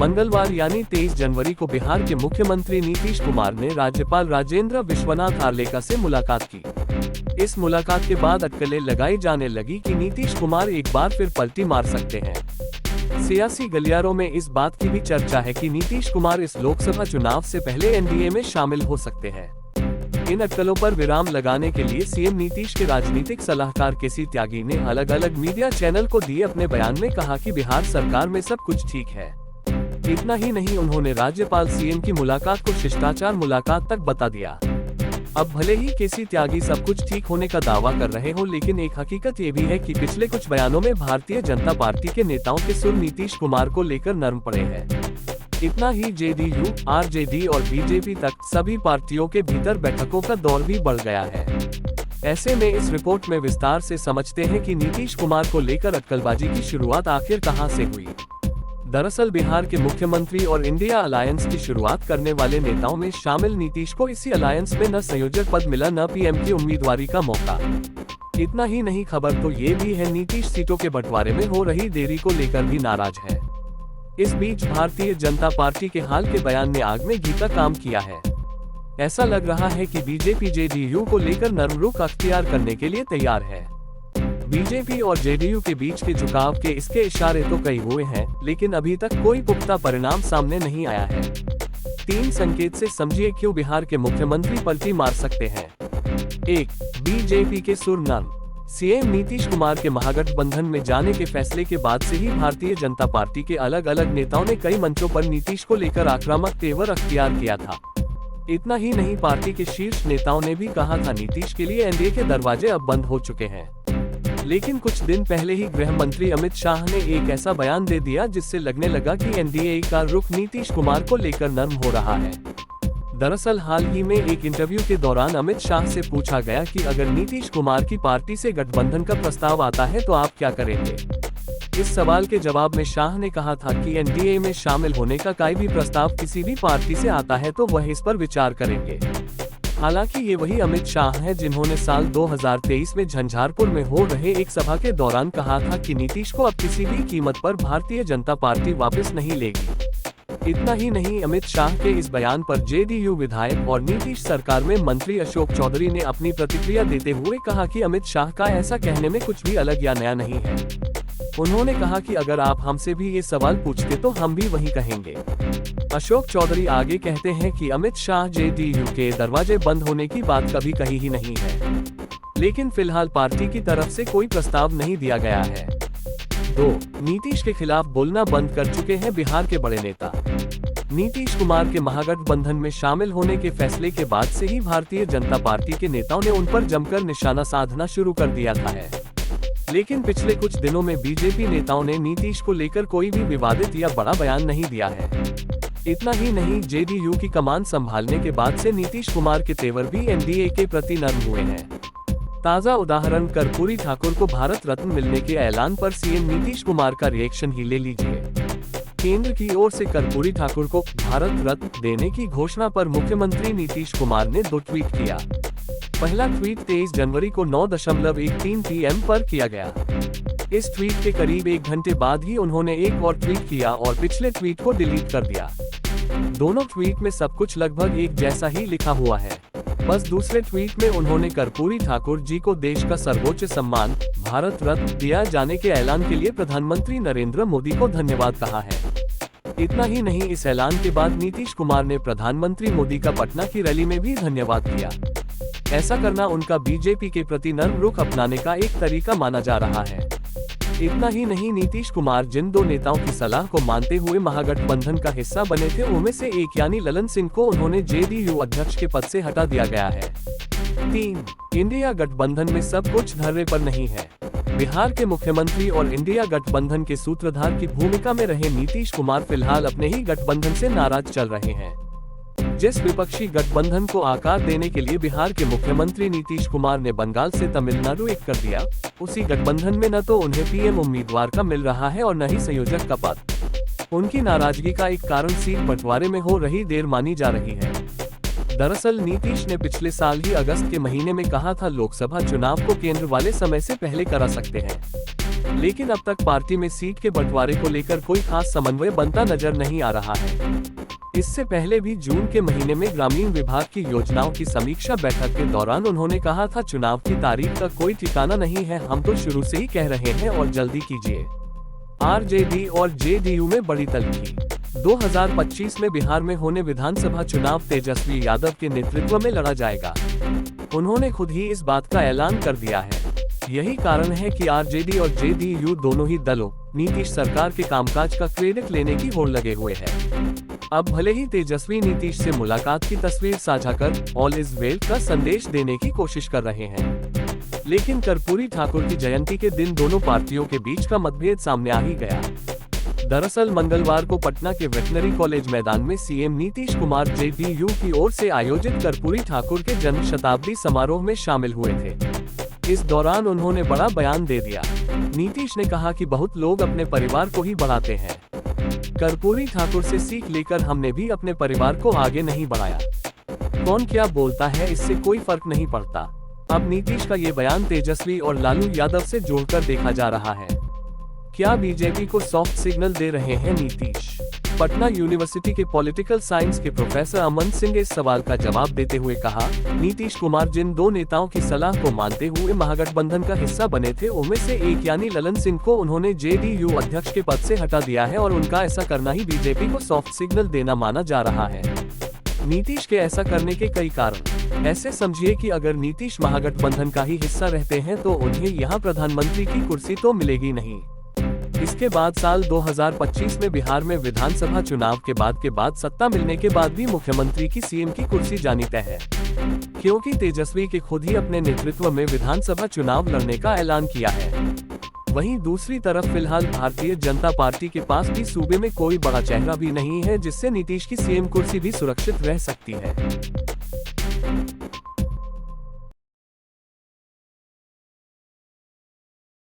मंगलवार यानी 23 जनवरी को बिहार के मुख्यमंत्री नीतीश कुमार ने राज्यपाल राजेंद्र विश्वनाथ आर्लेकर से मुलाकात की। इस मुलाकात के बाद अटकलें लगाई जाने लगी कि नीतीश कुमार एक बार फिर पलटी मार सकते हैं। सियासी गलियारों में इस बात की भी चर्चा है कि नीतीश कुमार इस लोकसभा चुनाव से पहले एनडीए में शामिल हो सकते हैं। इन अटकलों पर विराम लगाने के लिए सीएम नीतीश के राजनीतिक सलाहकार केसी त्यागी ने अलग अलग मीडिया चैनल को दिए अपने बयान में कहा कि बिहार सरकार में सब कुछ ठीक है। इतना ही नहीं, उन्होंने राज्यपाल सीएम की मुलाकात को शिष्टाचार मुलाकात तक बता दिया। अब भले ही केसी त्यागी सब कुछ ठीक होने का दावा कर रहे हो, लेकिन एक हकीकत ये भी है कि पिछले कुछ बयानों में भारतीय जनता पार्टी के नेताओं के सुर नीतीश कुमार को लेकर नरम पड़े हैं। इतना ही, जेडीयू, आरजेडी और बीजेपी तक सभी पार्टियों के भीतर बैठकों का दौर भी बढ़ गया है। ऐसे में इस रिपोर्ट में विस्तार से समझते हैं कि नीतीश कुमार को लेकर अटकलबाजी की शुरुआत आखिर कहां से हुई। दरअसल बिहार के मुख्यमंत्री और इंडिया अलायंस की शुरुआत करने वाले नेताओं में शामिल नीतीश को इसी अलायंस में न संयोजक पद मिला, न पीएम की उम्मीदवारी का मौका। इतना ही नहीं, खबर तो ये भी है नीतीश सीटों के बंटवारे में हो रही देरी को लेकर भी नाराज है। इस बीच भारतीय जनता पार्टी के हाल के बयान ने आग में घी का काम किया है। ऐसा लग रहा है कि बीजेपी जेडीयू को लेकर नरम रुख अख्तियार करने के लिए तैयार है। बीजेपी और जेडीयू के बीच के झुकाव के इसके इशारे तो कई हुए हैं, लेकिन अभी तक कोई पुख्ता परिणाम सामने नहीं आया है। 3 संकेत से समझिए क्यों बिहार के मुख्यमंत्री पलटी मार सकते हैं। 1. बीजेपी के सुर नरम। सीएम नीतीश कुमार के महागठबंधन में जाने के फैसले के बाद से ही भारतीय जनता पार्टी के अलग अलग नेताओं ने कई मंचों पर नीतीश को लेकर आक्रामक तेवर अख्तियार किया था। इतना ही नहीं, पार्टी के शीर्ष नेताओं ने भी कहा था नीतीश के लिए एनडीए के दरवाजे अब बंद हो चुके हैं। लेकिन कुछ दिन पहले ही गृह मंत्री अमित शाह ने एक ऐसा बयान दे दिया जिससे लगने लगा कि एनडीए का रुख नीतीश कुमार को लेकर नरम हो रहा है। दरअसल हाल ही में एक इंटरव्यू के दौरान अमित शाह से पूछा गया कि अगर नीतीश कुमार की पार्टी से गठबंधन का प्रस्ताव आता है तो आप क्या करेंगे। इस सवाल के जवाब में शाह ने कहा था कि एनडीए में शामिल होने का कोई भी प्रस्ताव किसी भी पार्टी से आता है तो वह इस पर विचार करेंगे। हालांकि ये वही अमित शाह हैं जिन्होंने साल 2023 में झंझारपुर में हो रहे एक सभा के दौरान कहा था कि नीतीश को अब किसी भी कीमत पर भारतीय जनता पार्टी वापस नहीं लेगी। इतना ही नहीं, अमित शाह के इस बयान पर जेडीयू विधायक और नीतीश सरकार में मंत्री अशोक चौधरी ने अपनी प्रतिक्रिया देते हुए कहा कि अमित शाह का ऐसा कहने में कुछ भी अलग या नया नहीं है। उन्होंने कहा कि अगर आप हमसे भी ये सवाल पूछते तो हम भी वही कहेंगे। अशोक चौधरी आगे कहते हैं कि अमित शाह जेडीयू के दरवाजे बंद होने की बात कभी कही ही नहीं है, लेकिन फिलहाल पार्टी की तरफ से कोई प्रस्ताव नहीं दिया गया है। 2. नीतीश के खिलाफ बोलना बंद कर चुके हैं बिहार के बड़े नेता। नीतीश कुमार के महागठबंधन में शामिल होने के फैसले के बाद से ही भारतीय जनता पार्टी के नेताओं ने उन पर जमकर निशाना साधना शुरू कर दिया था है। लेकिन पिछले कुछ दिनों में बीजेपी नेताओं ने नीतीश को लेकर कोई भी विवादित या बड़ा बयान नहीं दिया है। इतना ही नहीं, जेडीयू की कमान संभालने के बाद से नीतीश कुमार के तेवर भी एनडीए के प्रति नरम हुए हैं। ताजा उदाहरण कर्पूरी ठाकुर को भारत रत्न मिलने के ऐलान पर सीएम नीतीश कुमार का रिएक्शन ही ले लीजिए। केंद्र की ओर से कर्पूरी ठाकुर को भारत रत्न देने की घोषणा पर मुख्यमंत्री नीतीश कुमार ने 2 ट्वीट किया। पहला ट्वीट 23 जनवरी को 9:13 PM पर किया गया। इस ट्वीट के करीब 1 घंटे बाद ही उन्होंने एक और ट्वीट किया और पिछले ट्वीट को डिलीट कर दिया। दोनों ट्वीट में सब कुछ लगभग एक जैसा ही लिखा हुआ है। बस दूसरे ट्वीट में उन्होंने कर्पूरी ठाकुर जी को देश का सर्वोच्च सम्मान भारत रत्न दिया जाने के ऐलान के लिए प्रधानमंत्री नरेंद्र मोदी को धन्यवाद कहा है। इतना ही नहीं, इस ऐलान के बाद नीतीश कुमार ने प्रधानमंत्री मोदी का पटना की रैली में भी धन्यवाद किया। ऐसा करना उनका बीजेपी के प्रति नरम रुख अपनाने का एक तरीका माना जा रहा है। इतना ही नहीं, नीतीश कुमार जिन 2 नेताओं की सलाह को मानते हुए महागठबंधन का हिस्सा बने थे, उनमें से एक यानी ललन सिंह को उन्होंने जेडीयू अध्यक्ष के पद से हटा दिया गया है। 3. इंडिया गठबंधन में सब कुछ धर्रे पर नहीं है। बिहार के मुख्यमंत्री और इंडिया गठबंधन के सूत्रधार की भूमिका में रहे नीतीश कुमार फिलहाल अपने ही गठबंधन से नाराज चल रहे हैं। जिस विपक्षी गठबंधन को आकार देने के लिए बिहार के मुख्यमंत्री नीतीश कुमार ने बंगाल से तमिलनाडु एक कर दिया, उसी गठबंधन में न तो उन्हें पीएम उम्मीदवार का मिल रहा है और न ही संयोजक का पद। उनकी नाराजगी का एक कारण सीट बंटवारे में हो रही देर मानी जा रही है। दरअसल नीतीश ने पिछले साल ही अगस्त के महीने में कहा था लोकसभा चुनाव को केंद्र वाले समय से पहले करा सकते हैं। लेकिन अब तक पार्टी में सीट के बंटवारे को लेकर कोई खास समन्वय बनता नजर नहीं आ रहा है। इससे पहले भी जून के महीने में ग्रामीण विभाग की योजनाओं की समीक्षा बैठक के दौरान उन्होंने कहा था, चुनाव की तारीख का कोई ठिकाना नहीं है, हम तो शुरू से ही कह रहे हैं और जल्दी कीजिए। आरजेडी और जेडीयू में बड़ी तल्खी। 2025 में बिहार में होने विधानसभा चुनाव तेजस्वी यादव के नेतृत्व में लड़ा जाएगा। उन्होंने खुद ही इस बात का ऐलान कर दिया है। यही कारण है कि आरजेडी और जेडीयू दोनों ही दलों नीतीश सरकार के कामकाज का क्रेडिट लेने की होड़ लगे हुए हैं। अब भले ही तेजस्वी नीतीश से मुलाकात की तस्वीर साझा कर ऑल इज वेल का संदेश देने की कोशिश कर रहे हैं, लेकिन कर्पूरी ठाकुर की जयंती के दिन दोनों पार्टियों के बीच का मतभेद सामने आ ही गया। दरअसल मंगलवार को पटना के वेटनरी कॉलेज मैदान में सीएम नीतीश कुमार जेडीयू की ओर से आयोजित कर्पूरी ठाकुर के जन्म शताब्दी समारोह में शामिल हुए थे। इस दौरान उन्होंने बड़ा बयान दे दिया। नीतीश ने कहा कि बहुत लोग अपने परिवार को ही बढ़ाते हैं, कर्पूरी ठाकुर से सीख लेकर हमने भी अपने परिवार को आगे नहीं बढ़ाया। कौन क्या बोलता है इससे कोई फर्क नहीं पड़ता। अब नीतीश का ये बयान तेजस्वी और लालू यादव से जोड़कर देखा जा रहा है। क्या बीजेपी को सॉफ्ट सिग्नल दे रहे हैं नीतीश? पटना यूनिवर्सिटी के पॉलिटिकल साइंस के प्रोफेसर अमन सिंह इस सवाल का जवाब देते हुए कहा, नीतीश कुमार जिन दो नेताओं की सलाह को मानते हुए महागठबंधन का हिस्सा बने थे, उनमें से एक यानी ललन सिंह को उन्होंने जेडीयू अध्यक्ष के पद से हटा दिया है और उनका ऐसा करना ही बीजेपी को सॉफ्ट सिग्नल देना माना जा रहा है। नीतीश के ऐसा करने के कई कारण। ऐसे समझिए कि अगर नीतीश महागठबंधन का ही हिस्सा रहते हैं तो उन्हें यहाँ प्रधानमंत्री की कुर्सी तो मिलेगी नहीं। इसके बाद साल 2025 में बिहार में विधानसभा चुनाव के बाद सत्ता मिलने के बाद भी मुख्यमंत्री की सीएम की कुर्सी जानी तय है, क्योंकि तेजस्वी के खुद ही अपने नेतृत्व में विधानसभा चुनाव लड़ने का ऐलान किया है। वहीं दूसरी तरफ फिलहाल भारतीय जनता पार्टी के पास भी सूबे में कोई बड़ा चेहरा भी नहीं है जिससे नीतीश की सीएम कुर्सी भी सुरक्षित रह सकती है।